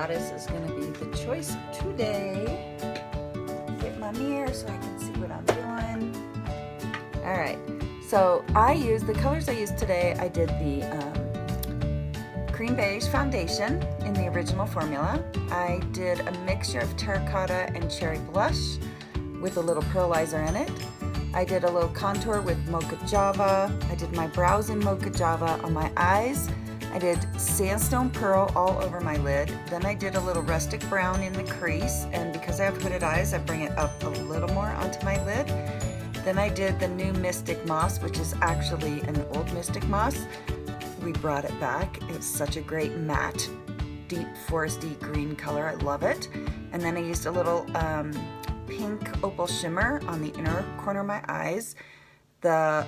Goddess is going to be the choice today. Get my mirror so I can see what I'm doing. Alright, so the colors I used today, I did the cream beige foundation in the original formula. I did a mixture of terracotta and cherry blush with a little pearlizer in it. I did a little contour with mocha java. I did my brows in mocha java. On my eyes, I did sandstone pearl all over my lid. Then I did a little rustic brown in the crease, and because I have hooded eyes, I bring it up a little more onto my lid. Then I did the new Mystic Moss, which is actually an old Mystic Moss. We brought it back. It's such a great matte, deep foresty green color. I love it. And then I used a little pink opal shimmer on the inner corner of my eyes. The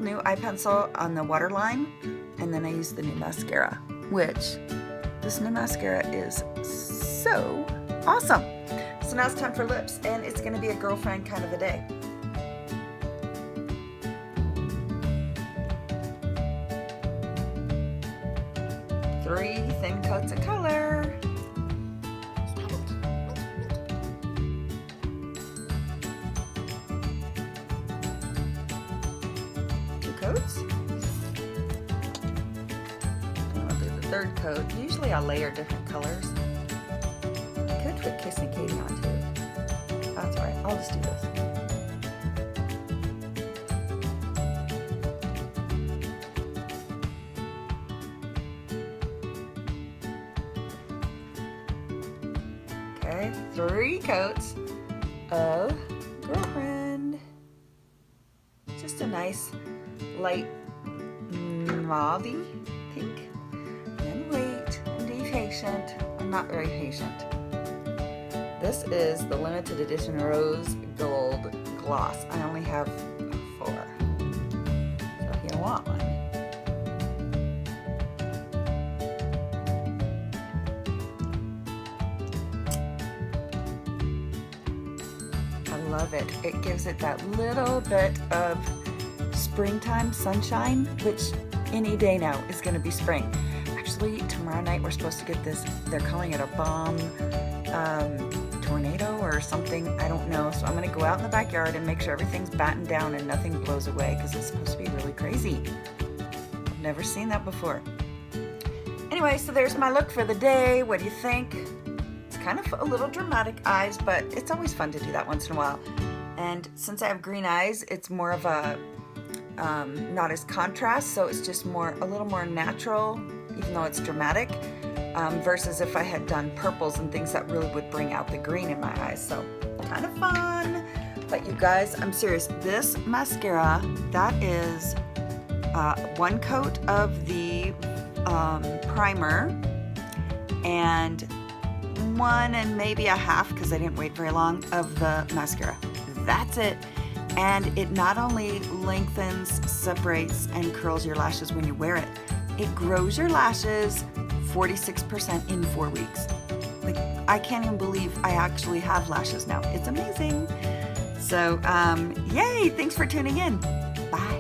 new eye pencil on the waterline. And then I used the new mascara, which this new mascara is so awesome. So now it's time for lips, and it's going to be a girlfriend kind of a day. Three thin coats of color. Two coats. I'll do the third coat. Usually I'll layer different colors. I could put Kiss and Katie on too. That's alright, I'll just do this. Okay, 3 coats of Girlfriend. Just a nice light mauve-y pink. And wait, and be patient. I'm not very patient. This is the limited edition Rose Gold Gloss. I only have 4. So if you want one. Love it. It gives it that little bit of springtime sunshine, which any day now is going to be spring. Actually, tomorrow night we're supposed to get this, they're calling it a bomb tornado or something, I don't know. So I'm going to go out in the backyard and make sure everything's battened down and nothing blows away, because it's supposed to be really crazy. I've never seen that before. Anyway, so there's my look for the day. What do you think? Kind of a little dramatic eyes, but it's always fun to do that once in a while. And since I have green eyes, it's more of a not as contrast, so it's just a little more natural, even though it's dramatic, versus if I had done purples and things that really would bring out the green in my eyes. So kind of fun. But you guys, I'm serious, this mascara, that is 1 coat of the primer and 1 and maybe a half, because I didn't wait very long, of the mascara. That's it. And it not only lengthens, separates, and curls your lashes when you wear it, it grows your lashes 46% in 4 weeks. Like, I can't even believe I actually have lashes now. It's amazing. So, yay! Thanks for tuning in. Bye.